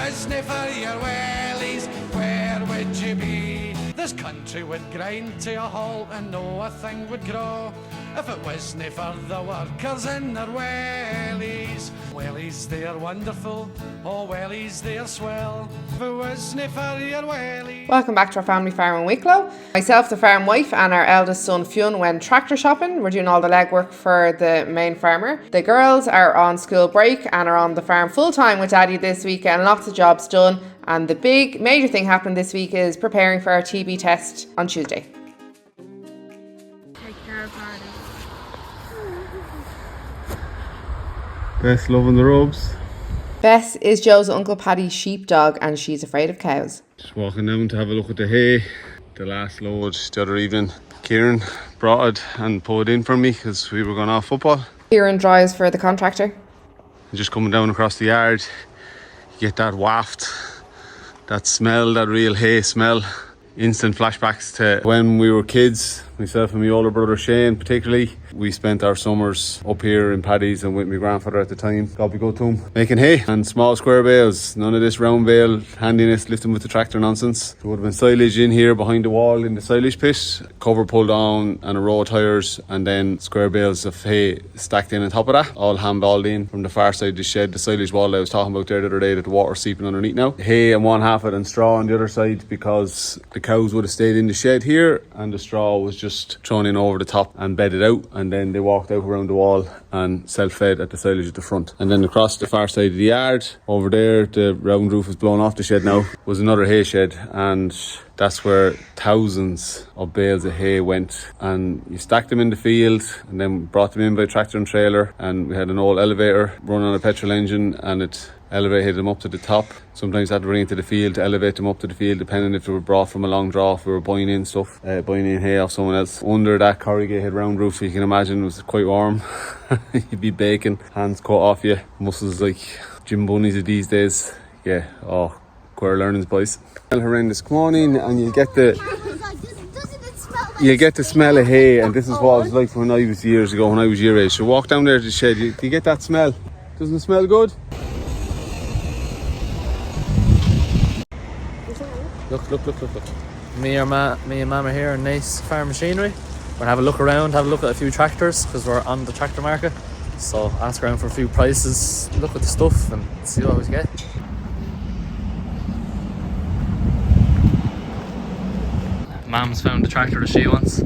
wasn't for your wellies, where would you be? This country would grind to a halt and no a thing would grow if it wasn't for the workers in their wellies. Wellies, they're wonderful, oh wellies, they're swell, if it wasn't for your wellies. Welcome back to our family farm in Wicklow. Myself, the farm wife, and our eldest son Fionn went tractor shopping. We're doing all the legwork for the main farmer. The girls are on school break and are on the farm full time with Daddy this week, and lots of jobs done. And the big major thing happening this week is preparing for our TB test on Tuesday. Best loving the robes. Bess is Joe's Uncle Paddy's sheepdog and she's afraid of cows. Just walking down to have a look at the hay. The last load the other evening, Kieran brought it and put it in for me because we were going off football. Kieran drives for the contractor. And just coming down across the yard, you get that waft, that smell, that real hay smell. Instant flashbacks to when we were kids, myself and my older brother Shane particularly. We spent our summers up here in Paddy's and with my grandfather at the time. God be good to him. Making hay and small square bales. None of this round bale handiness, lifting with the tractor nonsense. There would have been silage in here behind the wall in the silage pit. Cover pulled down and a row of tyres, and then square bales of hay stacked in on top of that. All handballed in from the far side of the shed. The silage wall I was talking about there the other day that the water's seeping underneath now. Hay on one half of it and straw on the other side because the cows would have stayed in the shed here and the straw was just thrown in over the top and bedded out, and then they walked out around the wall and self-fed at the silage at the front. And then across the far side of the yard over there, the round roof is blown off the shed now, was another hay shed, and that's where thousands of bales of hay went, and you stacked them in the field and then brought them in by tractor and trailer, and we had an old elevator running on a petrol engine and it elevated them up to the top. Sometimes had to bring it to the field to elevate them up to the field, depending if they were brought from a long draw, if we were buying in stuff, buying in hay off someone else. Under that corrugated round roof, you can imagine, it was quite warm. You'd be baking, hands cut off you, muscles like gym bunnies of these days. Yeah, oh, queer learnings, boys. Horrendous. Come on in and you get the smell of hay, and this is what it was like when I was years ago, when I was your age. So walk down there to the shed, do you get that smell? Doesn't it smell good? Look. Me and Mum are here in Nace Farm Machinery. We're gonna have a look around, have a look at a few tractors because we're on the tractor market. So ask around for a few prices, look at the stuff and see what we get. Mum's found the tractor that she wants.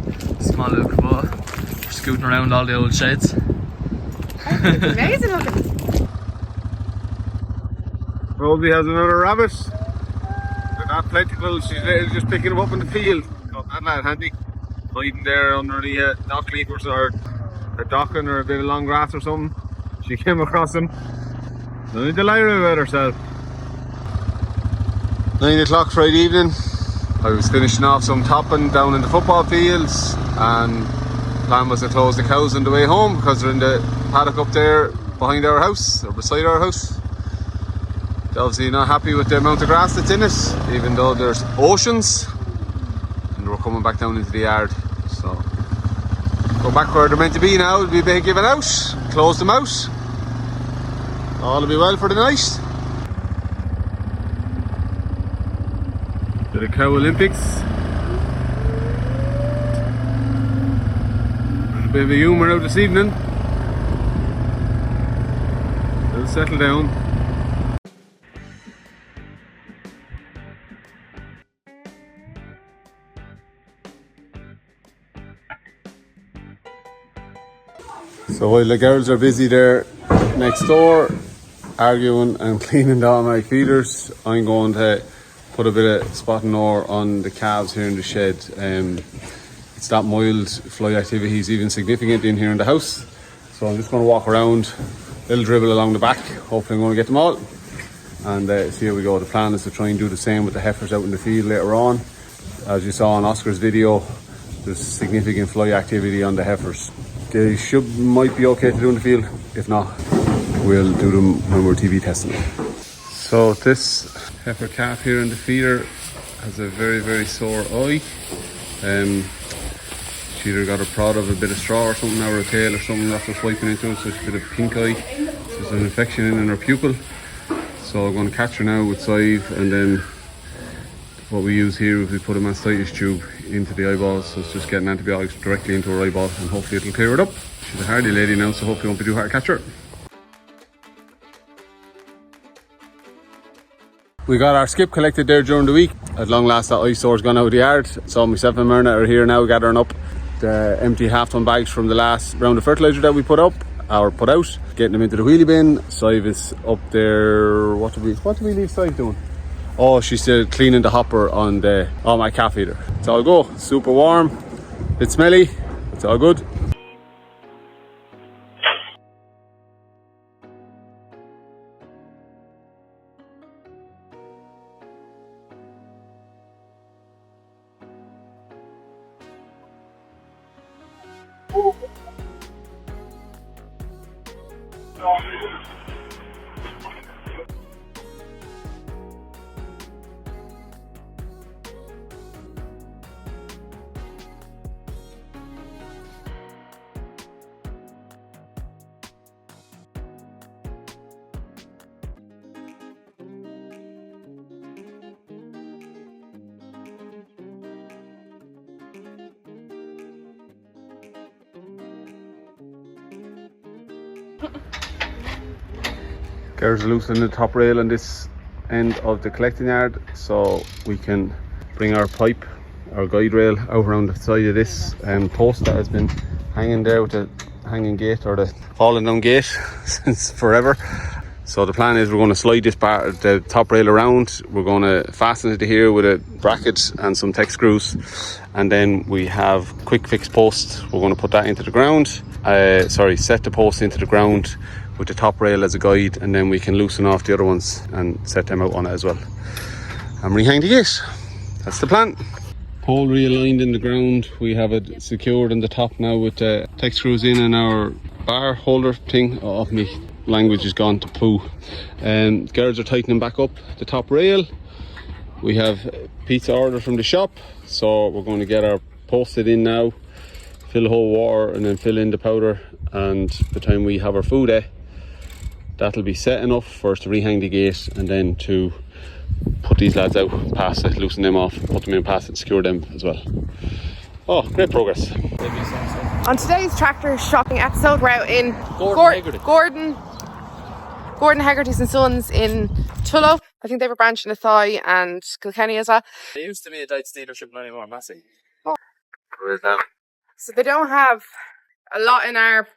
Small little Kubota. We're scooting around all the old sheds. It's amazing looking. Roby has another rabbit. Not plentiful, she's just picking them up in the field. Got that lad handy. Hiding there under the dock leafers or a docking or a bit of long grass or something. She came across them. No need to lie about herself. 9 o'clock Friday evening. I was finishing off some topping down in the football fields, and the plan was to close the cows on the way home because they're in the paddock up there behind our house or beside our house. They're obviously not happy with the amount of grass that's in it, even though there's oceans, and we're coming back down into the yard. So go back where they're meant to be now. It'll be a bit given out, close them out, all will be well for the night. To the Cow Olympics. A bit of a humour out this evening. They'll settle down. So while the girls are busy there next door arguing and cleaning the automatic feeders, I'm going to put a bit of spotting ore on the calves here in the shed. It's that mild fly activity is even significant in here in the house. So I'm just going to walk around, little dribble along the back. Hopefully I'm going to get them all and see how we go. The plan is to try and do the same with the heifers out in the field later on. As you saw in Oscar's video, there's significant fly activity on the heifers. They might be okay to do in the field. If not, we'll do them when we're TB testing them. So this heifer calf here in the feeder has a very, very sore eye. She either got a prod of a bit of straw or something, or a tail or something after swiping into it, so she's a bit of pink eye. There's an infection in her pupil. So I'm going to catch her now with Sive, and then what we use here is we put a mastitis tube into the eyeballs, so it's just getting antibiotics directly into her eyeball, and hopefully it'll clear it up. She's a hardy lady now, so hopefully it won't be too hard to catch her. We got our skip collected there during the week. At long last that ice store's gone out of the yard, so myself and Myrna are here now gathering up the empty half-ton bags from the last round of fertiliser that we put out, getting them into the wheelie bin. Sive is up there. What do we leave Sive doing? Oh, she's still cleaning the hopper on my calf feeder. It's all go. Super warm, bit smelly, it's all good. There's loosening the top rail on this end of the collecting yard, so we can bring our pipe, our guide rail, out around the side of this post that has been hanging there with the hanging gate, or the falling down gate since forever. So the plan is we're going to slide the top rail around. We're going to fasten it to here with a bracket and some Tech screws, and then we have quick fix post. We're going to put that into the ground. Set the post into the ground with the top rail as a guide, and then we can loosen off the other ones and set them out on it as well, and rehang the gate. That's the plan. Pole realigned in the ground. We have it secured on the top now with the Tech screws in, and our bar holder thing. Oh, me language is gone to poo. Girls are tightening back up the top rail. We have pizza order from the shop, so we're going to get our posted in now, fill the whole water, and then fill in the powder, and by the time we have our food that'll be set enough for us to rehang the gate, and then to put these lads out past it, loosen them off, put them in past it, secure them as well. Oh, great progress. On today's tractor shopping episode, we're out in Gordon Hegarty's and Sons in Tullow. I think they have a branch in Athy and Kilkenny as well. They used to be a Dites dealership, not anymore, massive. Oh. Where's that? So they don't have a lot in our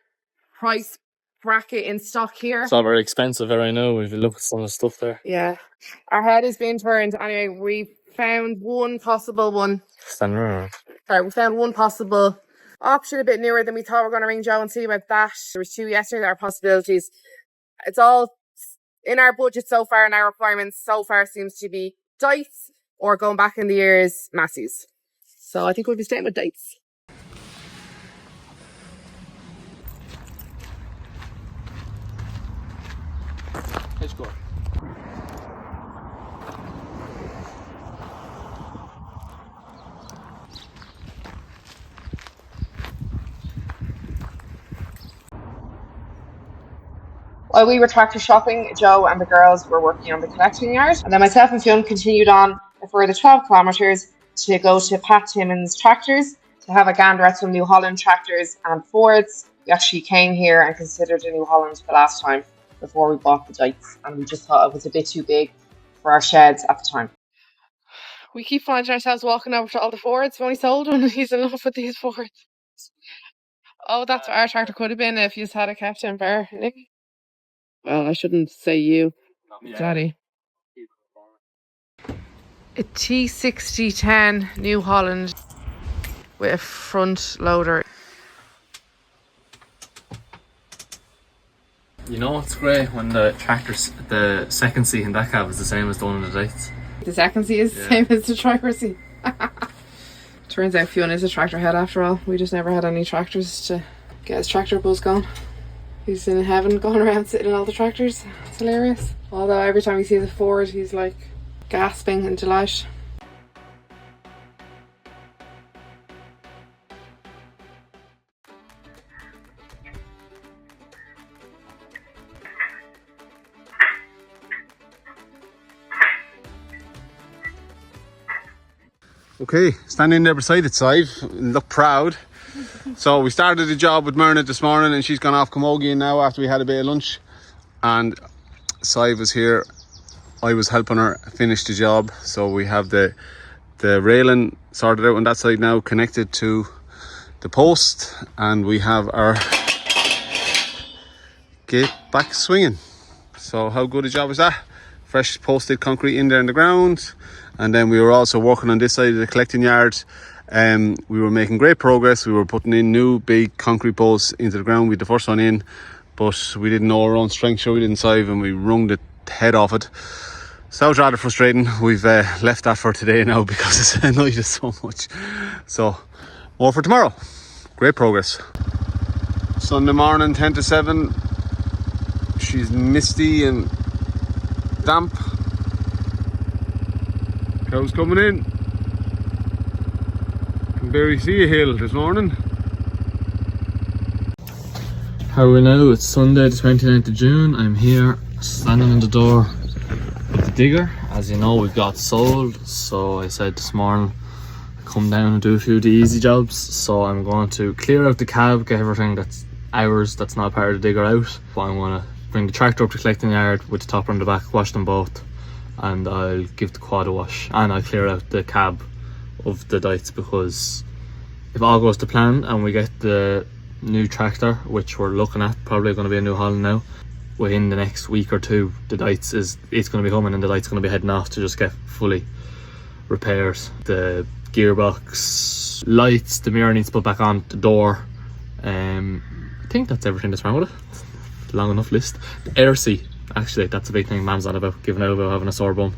price bracket in stock here. It's all very expensive there, I know, if you look at some of the stuff there. Yeah. Our head is being turned. Anyway, we found one possible one. Stand around. Sorry, we found one possible option a bit nearer than we thought. We're going to ring Joe and see about that. There was two yesterday that are possibilities. It's all in our budget so far, and our requirements so far seems to be Dites, or going back in the years, Massey's. So I think we'll be staying with Dites. Let's go. While we were tractor shopping, Joe and the girls were working on the collecting yard, and then myself and Fionn continued on a further 12 kilometres to go to Pat Timmins Tractors to have a gander at some New Holland tractors and Fords. We actually came here and considered a New Holland the last time before we bought the Dites, and we just thought it was a bit too big for our sheds at the time. We keep finding ourselves walking over to all the Fords. We've only sold one and he's in love with these Fords. Oh, that's what our tractor could have been if you had a kept in bar, Nick. Well, I shouldn't say you, Daddy. A T6010 New Holland with a front loader. You know what's great? When the second seat in that cab is the same as the one in the Dites. The second seat is the same as the driver's seat. Turns out Fionn is a tractor head after all. We just never had any tractors to get his tractor buzz going. He's in heaven going around sitting in all the tractors. It's hilarious. Although every time he sees a Ford, he's like gasping in delight. Okay, standing there beside it, Sive, look proud. So we started the job with Myrna this morning and she's gone off Camogie now after we had a bit of lunch. And Sive was here, I was helping her finish the job. So we have the railing sorted out on that side now, connected to the post, and we have our gate back swinging. So how good a job is that? Fresh posted concrete in there in the ground. And then we were also working on this side of the collecting yard. We were making great progress. We were putting in new big concrete posts into the ground. We had the first one in, but we didn't know our own strength, so we didn't sieve, and we wrung the head off it. So that was rather frustrating. We've left that for today now because it's annoyed us so much. So more for tomorrow. Great progress. Sunday morning, 10 to 7. She's misty and damp. Cows coming in. Can barely see a hill this morning. How are we now? It's Sunday the 29th of June. I'm here standing in the door of the digger. As you know, we've got sold, so I said this morning I'd come down and do a few of the easy jobs. So I'm going to clear out the cab, get everything that's ours that's not part of the digger out. But I'm going to bring the tractor up to collecting yard with the topper on the back, wash them both, and I'll give the quad a wash, and I'll clear out the cab of the dites, because if all goes to plan and we get the new tractor, which we're looking at, probably going to be a New Holland now, within the next week or two, the dites it's going to be coming, and the dites going to be heading off to just get fully repaired. The gearbox, lights, the mirror needs to put back on, the door. I think that's everything that's wrong with it. Long enough list. The air seat, actually, that's a big thing Mam's on about, giving out about having a sore bum.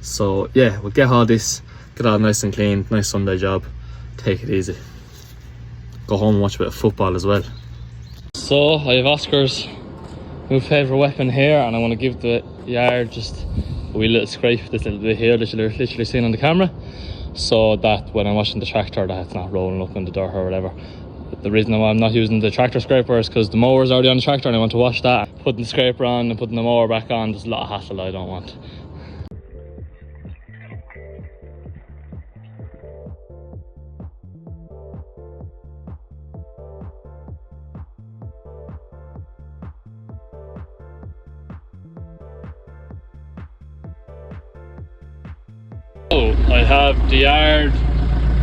So yeah, we'll get all this, get all nice and clean, nice Sunday job, take it easy. Go home and watch a bit of football as well. So I have Oscar's new favourite weapon here, and I want to give the yard just a wee little scrape, this little bit here that you're literally seeing on the camera, so that when I'm washing the tractor that it's not rolling up in the dirt or whatever. The reason why I'm not using the tractor scraper is because the mower's already on the tractor and I want to wash that. Putting the scraper on and putting the mower back on, there's a lot of hassle I don't want. So I have the yard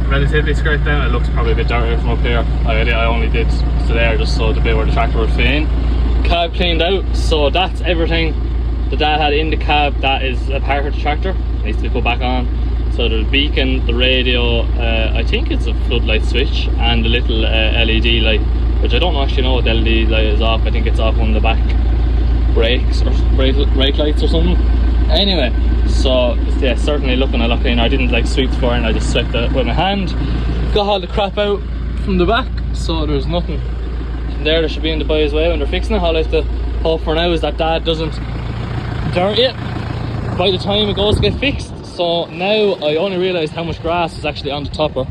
relatively scraped down. It looks probably a bit dirtier from up here. I only did to there just so the bit where the tractor would fit in. Cab cleaned out, so that's everything the dad had in the cab that is a part of the tractor. It needs to be put back on. So the beacon, the radio, I think it's a floodlight switch, and the little LED light, which I don't actually know what the LED light is off. I think it's off one of the back brakes or brake lights or something. Anyway, so yeah, certainly looking a lot cleaner. I didn't like sweep the floor, and I just swept it with my hand. Got all the crap out from the back, so there's nothing there that should be in the boy's way when they're fixing it. All I have to hope for now is that dad doesn't dirt it by the time it goes to get fixed. So now I only realised how much grass is actually on the topper,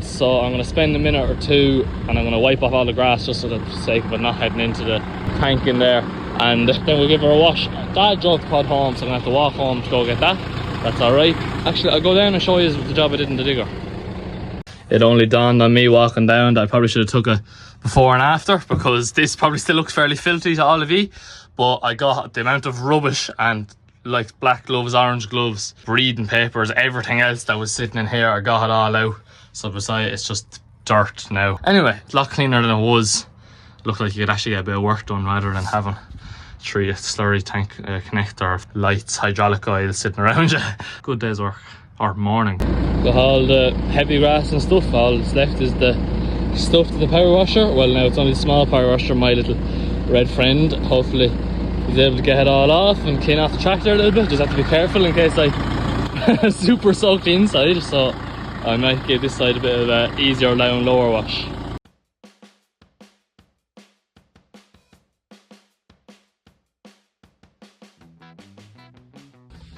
so I'm going to spend a minute or two and I'm going to wipe off all the grass just for the sake of it not heading into the tank in there, and then we'll give her a wash. Dad drove the quad home, so I'm going to have to walk home to go get that. That's alright. Actually, I'll go down and show you the job I did in the digger. It only dawned on me walking down that I probably should have took a before and after, because this probably still looks fairly filthy to all of you, but I got the amount of rubbish and like black gloves, orange gloves, breeding papers, everything else that was sitting in here, I got it all out. So beside it's just dirt now. Anyway, a lot cleaner than it was. Looked like you could actually get a bit of work done rather than having 3 slurry tank connector, lights, hydraulic oil sitting around you. Good day's work, or morning. Got all the heavy grass and stuff. All that's left is the stuff to the power washer. Well, now it's only the small power washer, my little red friend. Hopefully he's able to get it all off and clean off the tractor a little bit. Just have to be careful in case I super soak the inside, so I might give this side a bit of a easier down lower wash.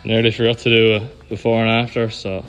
Nearly forgot to do a before and after, so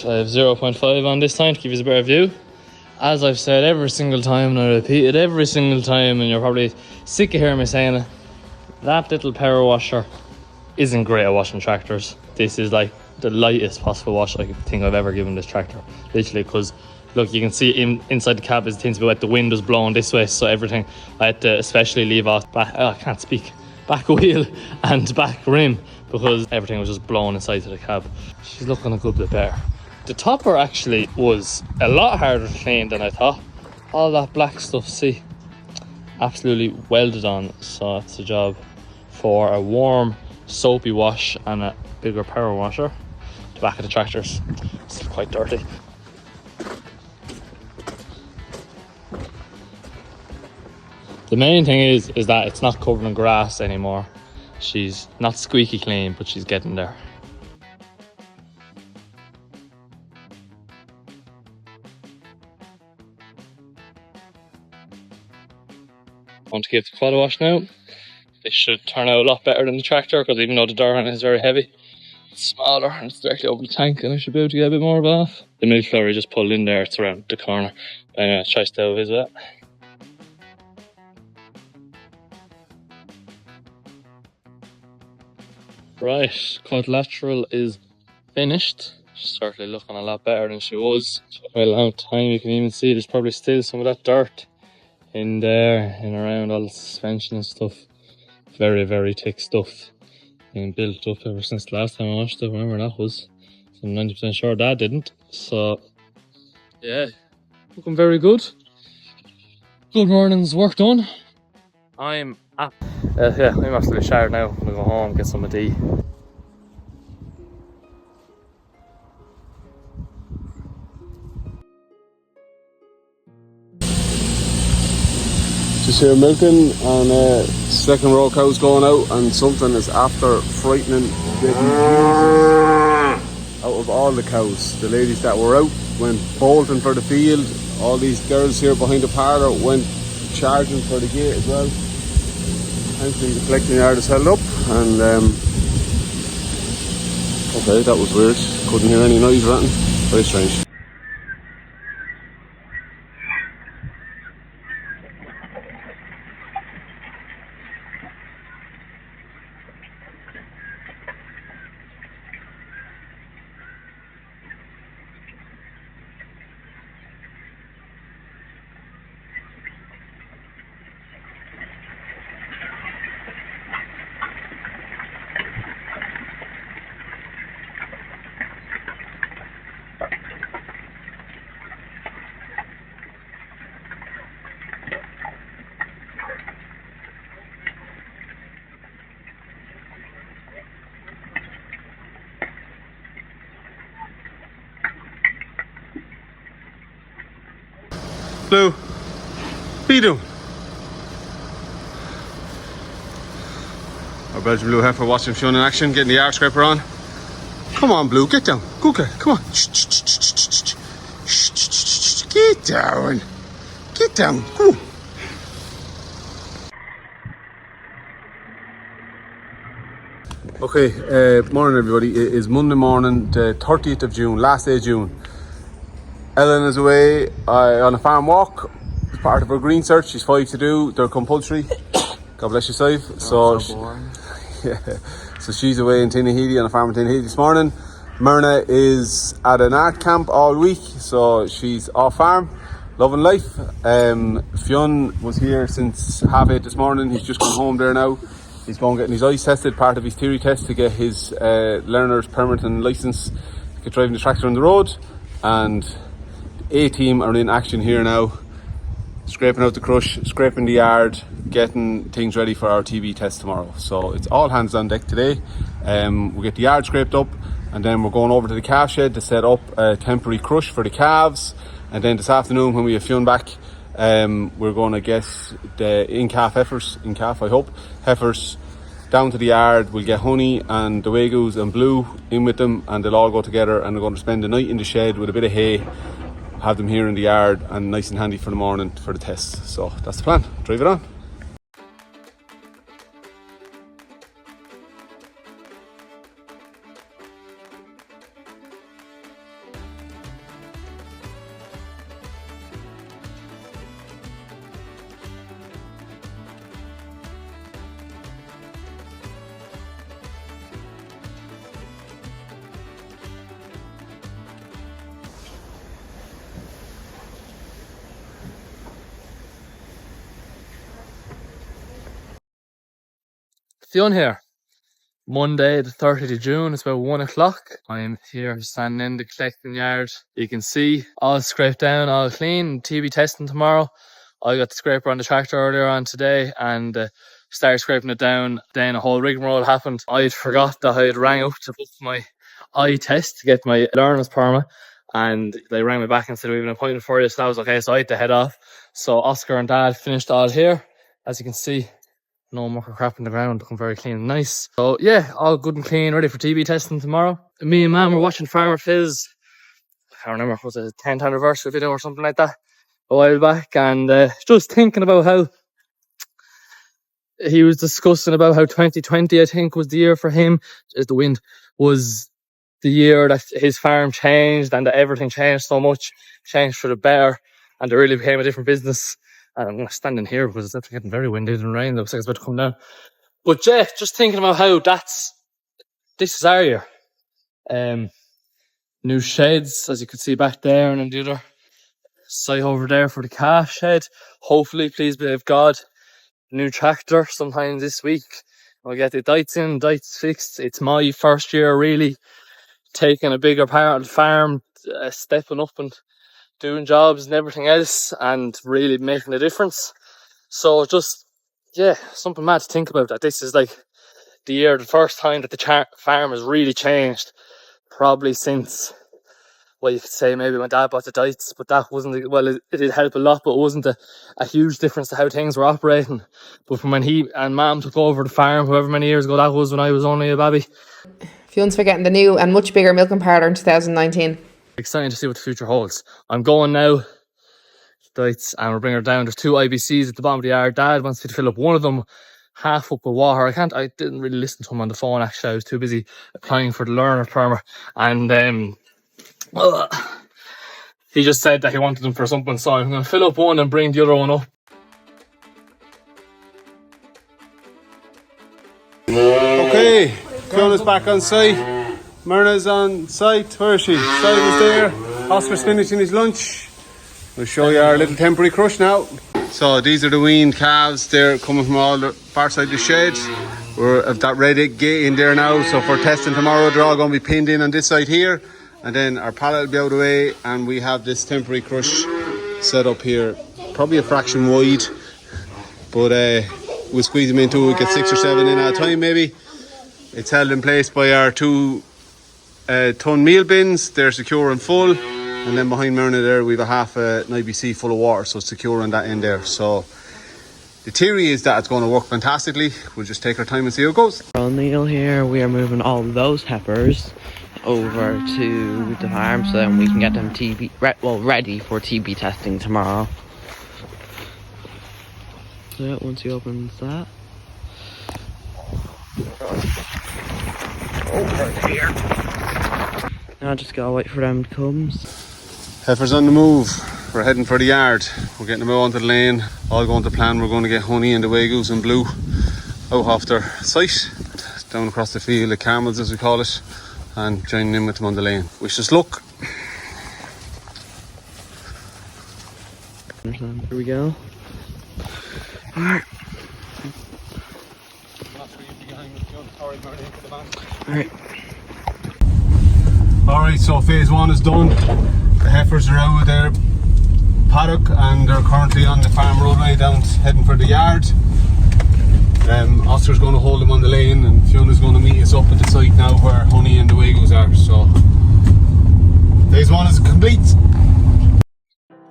I have 0.5 on this time to give you a better view. As I've said every single time, and I repeat it every single time, and you're probably sick of hearing me saying it, that little power washer isn't great at washing tractors. This is like the lightest possible wash I think I've ever given this tractor. Literally, because look, you can see inside the cab is things about the wind was blowing this way, so everything I had to especially leave off back. I can't speak. Back wheel and back rim, because everything was just blowing inside to the cab. She's looking a good bit better. The topper actually was a lot harder to clean than I thought. All that black stuff, see, absolutely welded on. So that's the job for a warm, soapy wash and a bigger power washer. The back of the tractors, it's quite dirty. The main thing is that it's not covered in grass anymore. She's not squeaky clean, but she's getting there. I want to give the quad a wash now. This should turn out a lot better than the tractor, because even though the door on it is very heavy, it's smaller and it's directly over the tank, and I should be able to get a bit more of it off. The milk floor I just pulled in there, it's around the corner. But anyway, let's try stove his with that. Right, quadrilateral is finished. She's certainly looking a lot better than she was. Took quite a long time. You can even see there's probably still some of that dirt in there and around all the suspension and stuff. Very, very thick stuff. Been built up ever since the last time I washed it, whenever that was. So I'm 90% sure Dad didn't. So, yeah, looking very good. Good morning's work done. I'm absolutely shattered now. I'm gonna go home, get some of tea. Just here milking, and second row cows going out, and something is after frightening out of all the cows. The ladies that were out went bolting for the field. All these girls here behind the parlour went charging for the gate as well. Thankfully the collecting yard is held up, and okay, that was weird. Couldn't hear any noise or anything. Very strange. Blue, what are you doing? Our Belgian Blue heifer watching Fionn in action, getting the yard scraper on. Come on, Blue, get down. Go girl, come on. Get down. Get down. Come on. Okay, morning everybody. It is Monday morning, the 30th of June, last day of June. Ellen is away on a farm walk as part of her green search. She's 5 to do. They're compulsory. God bless you, Sive. So she's away in Tinahely on a farm in Tinahely this morning. Myrna is at an art camp all week, so she's off farm, loving life. Fionn was here since 8:30 this morning. He's just gone home there now. He's going getting his eyes tested, part of his theory test to get his learner's permit and licence to get driving the tractor on the road. And A-team are in action here now, scraping out the crush, scraping the yard, getting things ready for our TB test tomorrow. So it's all hands on deck today. We'll get the yard scraped up, and then we're going over to the calf shed to set up a temporary crush for the calves. And then this afternoon, when we have Fionn back, we're going to get the in-calf heifers down to the yard. We'll get Honey and the Wagoos and Blue in with them, and they'll all go together, and we're going to spend the night in the shed with a bit of hay, have them here in the yard and nice and handy for the morning for the test. So that's the plan. Drive it on. Fionn here. Monday the 30th of June, it's about 1 o'clock. I'm here standing in the collecting yard. You can see all scraped down, all clean. TB testing tomorrow. I got the scraper on the tractor earlier on today and started scraping it down. Then a whole rigmarole happened. I'd forgot that I had rang up to book my eye test to get my learner's permit, and they rang me back and said we have an appointment for you, so that was okay. So I had to head off. So Oscar and Dad finished all here. As you can see, no more crap in the ground, looking very clean and nice. So yeah, all good and clean, ready for TB testing tomorrow. Me and Mum were watching Farmer Fizz, I can't remember, was it a 10th anniversary video or something like that a while back, and just thinking about how he was discussing about how 2020, I think, was the year for him, as the wind, was the year that his farm changed and that everything changed so much, changed for the better, and it really became a different business. And I'm going to stand in here because it's actually getting very windy and rain. It looks like it's about to come down. But yeah, just thinking about how this is our year. New sheds, as you can see back there, and then the other side over there for the calf shed. Hopefully, please be of God, new tractor sometime this week. I'll get the diets fixed. It's my first year really taking a bigger part of the farm, stepping up and doing jobs and everything else, and really making a difference. So just, yeah, something mad to think about, that this is like the first time that the farm has really changed, probably since, well, you could say maybe my dad bought the diets, but that wasn't, well, it did help a lot, but it wasn't a huge difference to how things were operating. But from when he and Mum took over the farm, however many years ago that was, when I was only a baby. Fionn's for getting the new and much bigger milking parlour in 2019. Exciting to see what the future holds. I'm going now, diets, and we'll bring her down. There's 2 IBCs at the bottom of the yard. Dad wants me to fill up one of them half up with water. I didn't really listen to him on the phone, actually. I was too busy applying for the learner permit. And he just said that he wanted them for something, so I'm going to fill up one and bring the other one up. Okay, Fiona's back on site. Myrna's on site. Where is she? Simon's there. Oscar's finishing his lunch. We'll show you our little temporary crush now. So these are the weaned calves. They're coming from all the far side of the shed. We're at that red gate in there now. So for testing tomorrow, they're all going to be pinned in on this side here. And then our pallet will be out of the way. And we have this temporary crush set up here. Probably a fraction wide. But we'll squeeze them into it, get 6 or 7 in at a time maybe. It's held in place by our 2 ton meal bins. They're secure and full. And then behind Myrna there, we have a half an IBC full of water, so it's secure on that end there. So the theory is that it's going to work fantastically. We'll just take our time and see how it goes. Neil here. We are moving all those heifers over to the farm so then we can get them ready for TB testing tomorrow. So yeah, once he opens that. Over here. Now just gotta wait for them to come. Heifers on the move. We're heading for the yard. We're getting them out onto the lane. All going to plan. We're going to get Honey and the Wagoos and Blue out off their site, down across the field, the camels as we call it, and joining in with them on the lane. Wish us luck. Here we go. Alright. Alright. Alright, so phase 1 is done. The heifers are out of their paddock and they're currently on the farm roadway down heading for the yard. Oscar's going to hold them on the lane and Fiona's going to meet us up at the site now where Honey and the Wagoos are. So phase 1 is complete.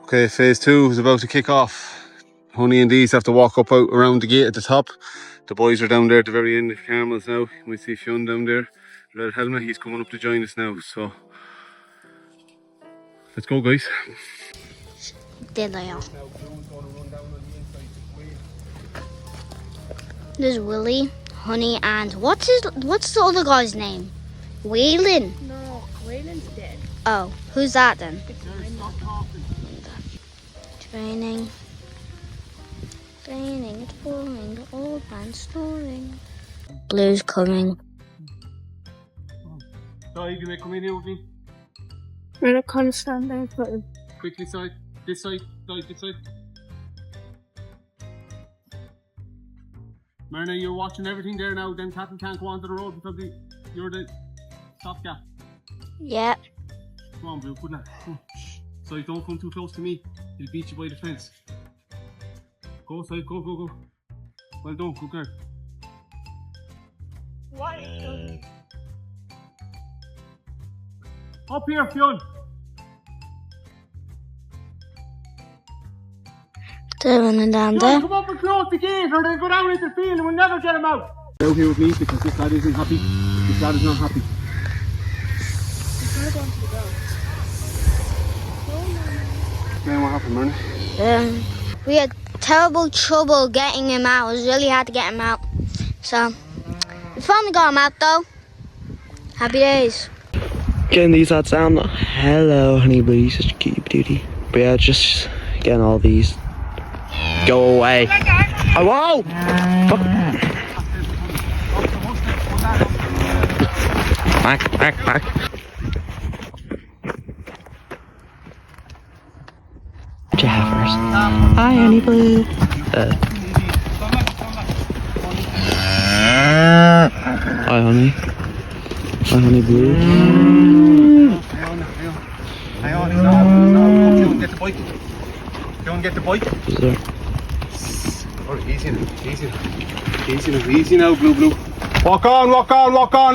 Okay, phase 2 is about to kick off. Honey and these have to walk up out around the gate at the top. The boys are down there at the very end of the camels now. We see Fionn down there, red helmet. He's coming up to join us now. So let's go, guys. There they are. There's Willie, Honey, and what's the other guy's name? Waylon. No, Waylon's dead. Oh, who's that then? Training. Training, it's boring, the old man's snoring. Blue's coming. So you can come in here with me. We're not gonna stand there, but Quickly side, this side, this side. Marina, you're watching everything there now. Then cattle can't go onto the road because you're the stopgap. Yeah. Come on, Blue, good lad. Come on. Shh. So you don't come too close to me. He'll beat you by the fence. Go side, go, go, go. Well done, good girl. What? Up here, Fionn. They're running down Fionn, there. come up and close the gate or they'll go down into the field and we'll never get him out. Out here with me because this lad isn't happy. This lad is not happy. Man, what happened, man? We had terrible trouble getting him out. It was really hard to get him out. So, we finally got him out though. Happy days. Getting these lads down. Hello, honey bee, such a cute beauty. But yeah, just getting all these. Go away. Oh, whoa! Back. Jaffers. Hi, honey blue. Hi, honey. Hi, honey blue. Hang on, Fionn, get the bike. Fionn, get the bike. Is there? Oh, easy now, Blue. Walk on,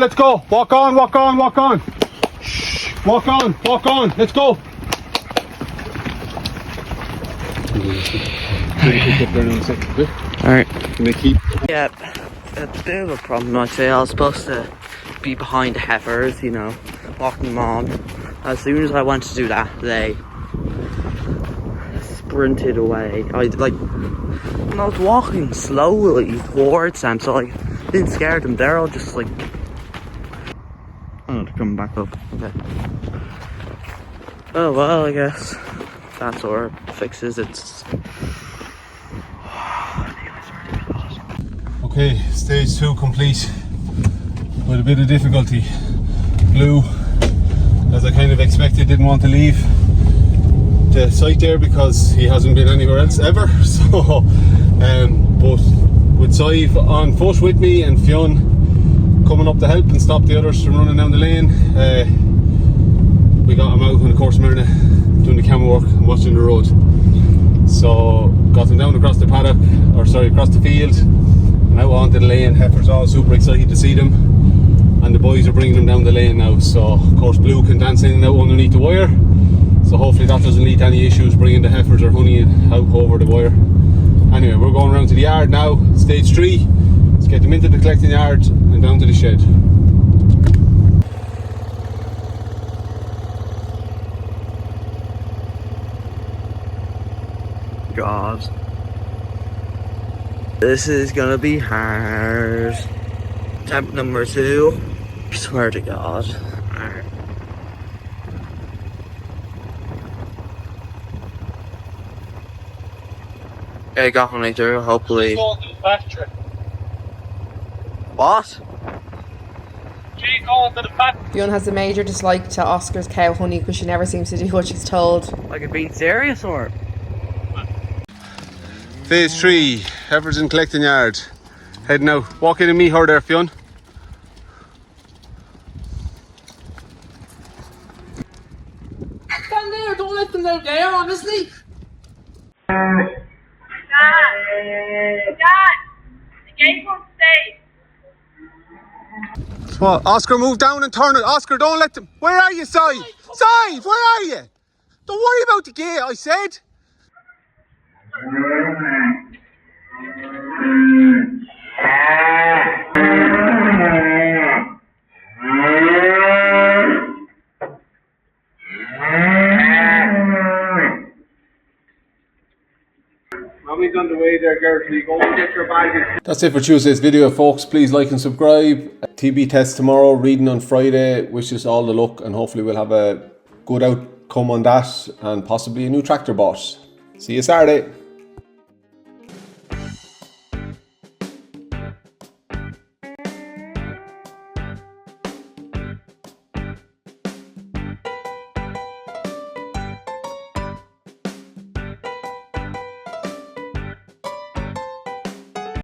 let's go. Walk on. Shh. Walk on, let's go. Alright. Can they keep? Yep. A bit of a problem, I'd say. I was supposed to be behind the heifers, you know, walking them on. As soon as I went to do that, they sprinted away. I was walking slowly towards them, so I didn't scare them. They're all just like, oh, they're coming back up. Okay. Oh well, I guess that sort of fixes it. Okay, stage 2 complete with a bit of difficulty. Blue, as I kind of expected, didn't want to leave the site there because he hasn't been anywhere else ever. So, but with Sive on foot with me and Fionn coming up to help and stop the others from running down the lane, we got him out, and of course Myrna doing the camera work and watching the road. So got them down across the paddock, across the field, and out onto the lane. Heifer's all super excited to see them, and the boys are bringing them down the lane now. So of course Blue can dance in and out underneath the wire, so hopefully that doesn't lead to any issues bringing the heifers or honey out over the wire. Anyway, we're going around to the yard now, stage 3. Let's get them into the collecting yard and down to the shed. God, this is gonna be hard. Attempt number 2. I swear to God. Alright. Okay, got me through, hopefully. What? Fionn has a major dislike to Oscar's cow Honey because she never seems to do what she's told. Like it being serious or? Phase 3, heifers in collecting yard. Heading out. Walk in and meet her there, Fionn. Stand there, don't let them out there, honestly. Dad, the gate won't stay. What? Oscar, move down and turn it. Oscar, don't let them. Where are you, Sive? Sive, where are you? Don't worry about the gate, I said. Mommy's on the way there, Gertie. Go and get your bag. That's it for Tuesday's video, folks. Please like and subscribe. TB test tomorrow, reading on Friday. Wish us all the luck, and hopefully we'll have a good outcome on that and possibly a new tractor bought. See you Saturday.